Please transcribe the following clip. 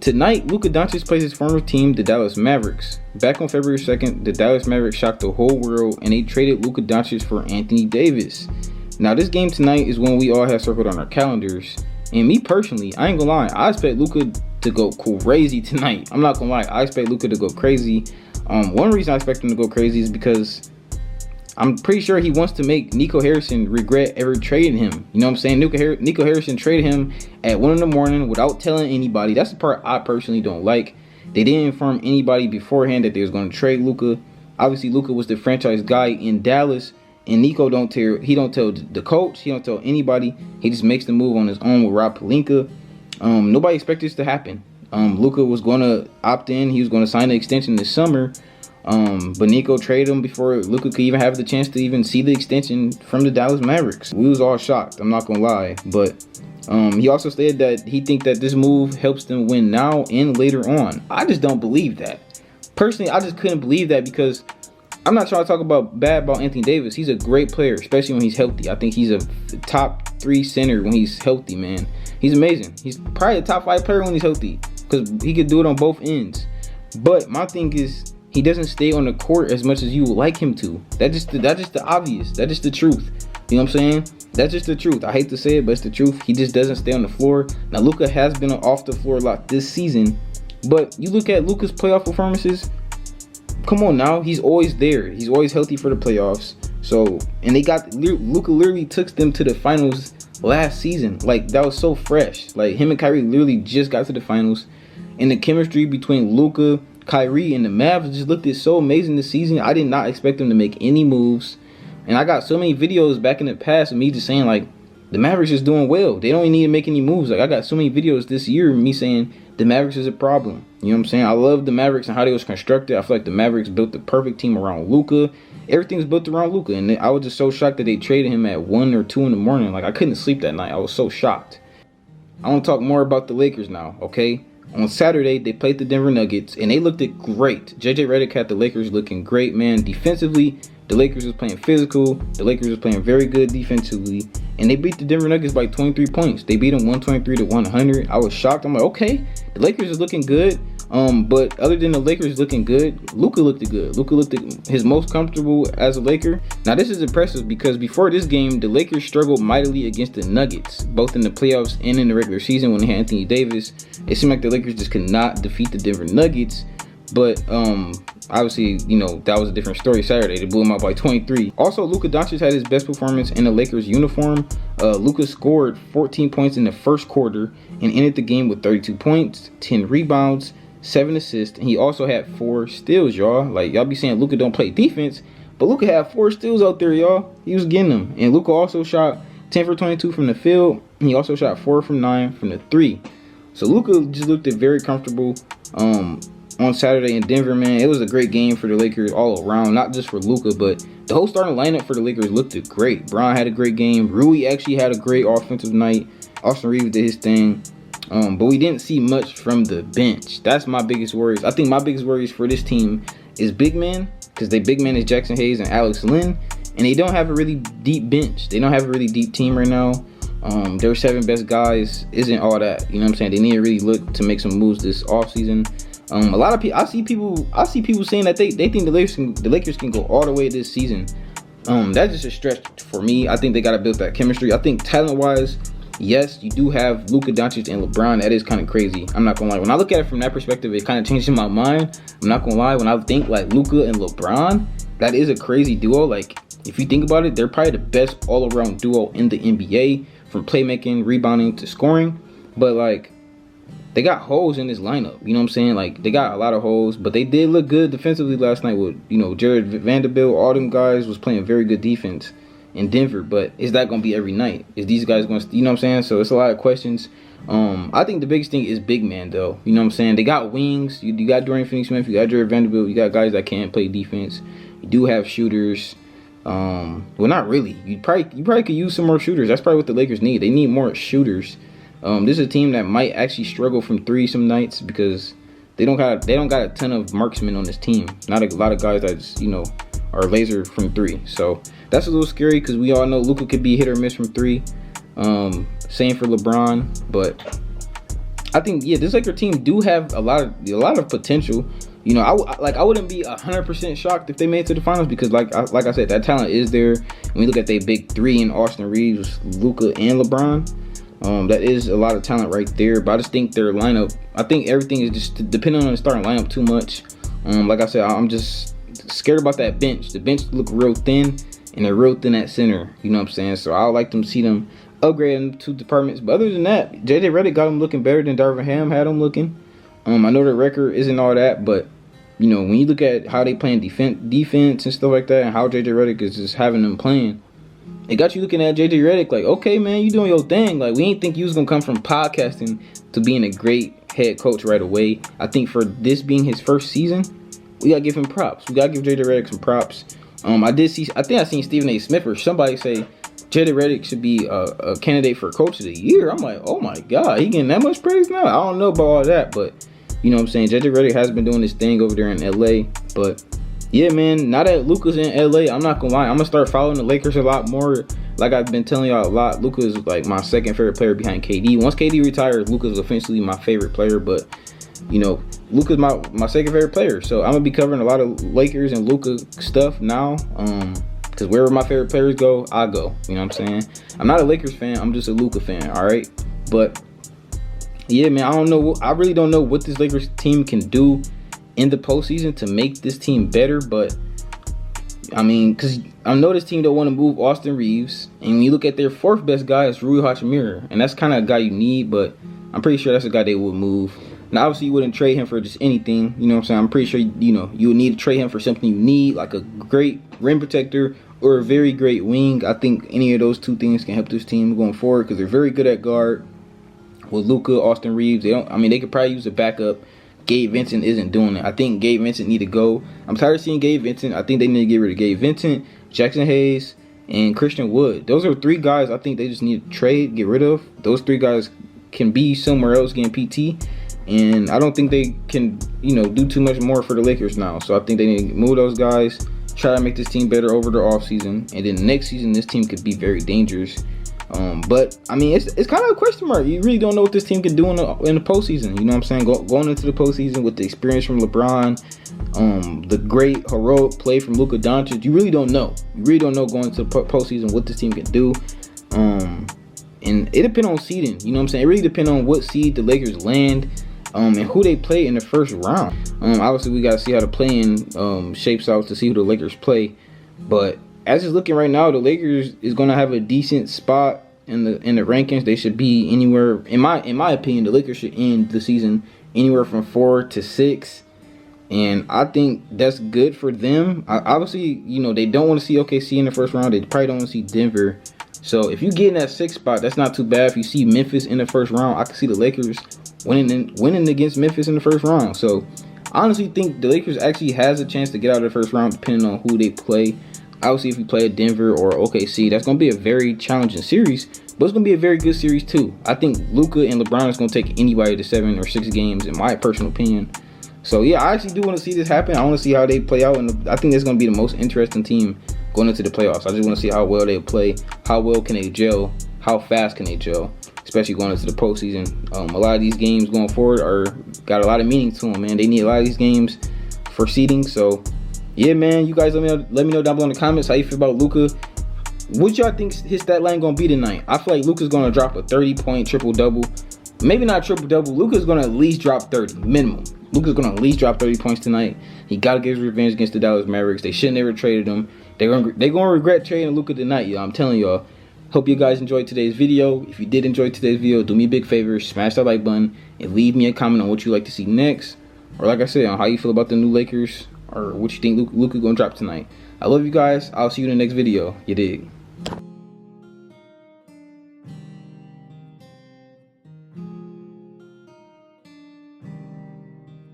Tonight, Luka Doncic plays his former team, the Dallas Mavericks. Back on February 2nd, the Dallas Mavericks shocked the whole world and they traded Luka Doncic for Anthony Davis. Now, this game tonight is one we all have circled on our calendars. And me personally, I ain't gonna lie, I expect Luka to go crazy tonight. I'm not gonna lie, I expect Luka to go crazy. One reason I expect him to go crazy is because I'm pretty sure he wants to make Nico Harrison regret ever trading him. You know what I'm saying? Nico Harrison traded him at 1 in the morning without telling anybody. That's the part I personally don't like. They didn't inform anybody beforehand that they was going to trade Luka. Obviously, Luka was the franchise guy in Dallas, and Nico don't tell the coach, he don't tell anybody. He just makes the move on his own with Rob Pelinka. Nobody expected this to happen. Luka was going to opt in. He was going to sign the extension this summer. But Nico traded him before Luka could even have the chance to even see the extension from the Dallas Mavericks. We was all shocked, I'm not gonna lie. But he also stated that he think that this move helps them win now and later on. I just don't believe that. Personally, I just couldn't believe that because I'm not trying to talk bad about Anthony Davis. He's a great player, especially when he's healthy. I think he's a top 3 center when he's healthy, man. He's amazing. He's probably a top 5 player when he's healthy because he could do it on both ends. But my thing is, he doesn't stay on the court as much as you would like him to. That's just the obvious. That's just the truth. You know what I'm saying? That's just the truth. I hate to say it, but it's the truth. He just doesn't stay on the floor. Now, Luka has been off the floor a lot this season, but you look at Luka's playoff performances. Come on now, he's always there. He's always healthy for the playoffs. So, and Luka literally took them to the finals last season. Like, that was so fresh. Like, him and Kyrie literally just got to the finals, and the chemistry between Luka, Kyrie, and the Mavs just looked so amazing this season. I did not expect them to make any moves. And I got so many videos back in the past of me just saying, like, the Mavericks is doing well. They don't even need to make any moves. Like, I got so many videos this year of me saying the Mavericks is a problem. You know what I'm saying? I love the Mavericks and how they was constructed. I feel like the Mavericks built the perfect team around Luka. Everything's built around Luka. And I was just so shocked that they traded him at 1 or 2 in the morning. Like, I couldn't sleep that night. I was so shocked. I want to talk more about the Lakers now, okay? On Saturday, they played the Denver Nuggets, and they looked great. JJ Redick had the Lakers looking great, man. Defensively, the Lakers was playing physical. The Lakers was playing very good defensively, and they beat the Denver Nuggets by 23 points. They beat them 123-100. I was shocked. I'm like, okay, the Lakers is looking good. But other than the Lakers looking good, Luka looked good. Luka looked his most comfortable as a Laker. Now, this is impressive because before this game, the Lakers struggled mightily against the Nuggets, both in the playoffs and in the regular season when they had Anthony Davis. It seemed like the Lakers just could not defeat the Denver Nuggets. But obviously, you know, that was a different story Saturday. They blew him out by 23. Also, Luka Doncic had his best performance in the Lakers uniform. Luka scored 14 points in the first quarter and ended the game with 32 points, 10 rebounds, 7 assists, and he also had 4 steals, y'all. Like, y'all be saying Luka don't play defense, but Luka had 4 steals out there, y'all. He was getting them. And Luka also shot 10 for 22 from the field. And he also shot 4 from 9 from the 3. So Luka just looked very comfortable on Saturday in Denver, man. It was a great game for the Lakers all around, not just for Luka, but the whole starting lineup for the Lakers looked great. Bron had a great game. Rui actually had a great offensive night. Austin Reeves did his thing. But we didn't see much from the bench. That's my biggest worries. I think my biggest worries for this team is big man, because they big man is Jackson Hayes and Alex Len, and they don't have a really deep bench. They don't have a really deep team right now. Their 7 best guys isn't all that. You know what I'm saying? They need to really look to make some moves this offseason. A lot of people, I see people saying that they think the Lakers can go all the way this season. That's just a stretch for me. I think they got to build that chemistry. I think talent-wise, yes, you do have Luka Doncic and LeBron. That is kind of crazy. I'm not going to lie. When I look at it from that perspective, it kind of changes my mind. I'm not going to lie. When I think like Luka and LeBron, that is a crazy duo. Like, if you think about it, they're probably the best all-around duo in the NBA, from playmaking, rebounding, to scoring. But, like, they got holes in this lineup. You know what I'm saying? Like, they got a lot of holes. But they did look good defensively last night with, you know, Jared Vanderbilt. All them guys was playing very good defense in Denver. But is that going to be every night? Is these guys going to, you know what I'm saying? So it's a lot of questions. I think the biggest thing is big man, though. You know what I'm saying? They got wings. You got Dorian Finney-Smith. You got Jared Vanderbilt. You got guys that can't play defense. You do have shooters. Well, not really. You probably could use some more shooters. That's probably what the Lakers need. They need more shooters. This is a team that might actually struggle from 3 some nights because they don't got a ton of marksmen on this team. Not a lot of guys that, you know, are laser from 3. So that's a little scary because we all know Luka could be hit or miss from 3. Same for LeBron, but I think this Laker team do have a lot of potential. You know, I wouldn't be 100% shocked if they made it to the finals, because like I said, that talent is there. When you look at their big three in Austin Reeves, Luka, and LeBron, that is a lot of talent right there. But I just think their lineup, I think everything is just depending on the starting lineup too much. Like I said, I'm just scared about that bench. The bench look real thin, and they're real thin at center. You know what I'm saying? So I would like to see them upgrade in 2 departments. But other than that, JJ Redick got them looking better than Darvin Ham had them looking. I know their record isn't all that, but you know, when you look at how they playing defense and stuff like that, and how JJ Redick is just having them playing, it got you looking at JJ Redick like, okay, man, you doing your thing. Like, we ain't think you was gonna come from podcasting to being a great head coach right away. I think for this being his first season, we gotta give him props. We gotta give JJ Redick some props. I think I seen Stephen A. Smith or somebody say JJ Redick should be a candidate for Coach of the Year. I'm like, oh my God, he getting that much praise now? I don't know about all that, but you know what I'm saying? JJ Redick has been doing this thing over there in LA. But yeah, man, now that Luka's in LA, I'm not gonna lie, I'm gonna start following the Lakers a lot more. Like I've been telling y'all a lot, Luka is like my second favorite player behind KD. Once KD retires, Luka's officially my favorite player. But you know, Luka's my second favorite player. So I'm gonna be covering a lot of Lakers and Luka stuff now. Because wherever my favorite players go, I go. You know what I'm saying? I'm not a Lakers fan, I'm just a Luka fan, alright? But yeah, man, I really don't know what this Lakers team can do in the postseason to make this team better. But I mean, because I know this team don't want to move Austin Reeves, and when you look at their 4th best guy, is Rui Hachimura, and that's kind of a guy you need. But I'm pretty sure that's a guy they would move. Now, obviously, you wouldn't trade him for just anything. You know what I'm saying? I'm pretty sure you would need to trade him for something you need, like a great rim protector or a very great wing. I think any of those 2 things can help this team going forward, because they're very good at guard. With Luka, Austin Reeves, they could probably use a backup. Gabe Vincent isn't doing it. I think Gabe Vincent need to go. I'm tired of seeing Gabe Vincent. I think they need to get rid of Gabe Vincent, Jackson Hayes, and Christian Wood. Those are 3 guys I think they just need to trade, get rid of. Those 3 guys can be somewhere else getting PT, and I don't think they can, do too much more for the Lakers now. So I think they need to move those guys, try to make this team better over the offseason, and then next season this team could be very dangerous. But I mean, it's kind of a question mark. You really don't know what this team can do in the postseason. You know what I'm saying? Going into the postseason with the experience from LeBron, the great heroic play from Luka Doncic, you really don't know. You really don't know going into the postseason what this team can do. And it depends on seeding. You know what I'm saying? It really depends on what seed the Lakers land, and who they play in the first round. Obviously, we got to see how the play-in shapes out to see who the Lakers play. But as it's looking right now, the Lakers is going to have a decent spot in the rankings. They should be anywhere, in my opinion, the Lakers should end the season anywhere from 4 to 6, and I think that's good for them. Obviously, they don't want to see OKC in the first round. They probably don't want to see Denver. So if you get in that 6th spot, that's not too bad. If you see Memphis in the first round, I can see the Lakers winning against Memphis in the first round. So I honestly think the Lakers actually has a chance to get out of the first round depending on who they play. Obviously, if you play at Denver or OKC, that's going to be a very challenging series, but it's going to be a very good series too. I think Luka and LeBron is going to take anybody to 7 or 6 games, in my personal opinion. So yeah, I actually do want to see this happen. I want to see how they play out, and I think that's going to be the most interesting team going into the playoffs. I just want to see how well they play, how well can they gel, how fast can they gel, especially going into the postseason. A lot of these games going forward got a lot of meaning to them, man. They need a lot of these games for seeding. So yeah, man, you guys let me know down below in the comments how you feel about Luka. What y'all think his stat line gonna be tonight? I feel like Luka's gonna drop a 30-point triple-double. Maybe not triple-double. Luka's gonna at least drop 30, minimum. Luka's gonna at least drop 30 points tonight. He gotta get his revenge against the Dallas Mavericks. They should never traded him. They're gonna regret trading Luka tonight, y'all. I'm telling y'all. Hope you guys enjoyed today's video. If you did enjoy today's video, do me a big favor, smash that like button and leave me a comment on what you like to see next, or like I said, on how you feel about the new Lakers, or what you think Luka gonna drop tonight. I love you guys. I'll see you in the next video. You dig?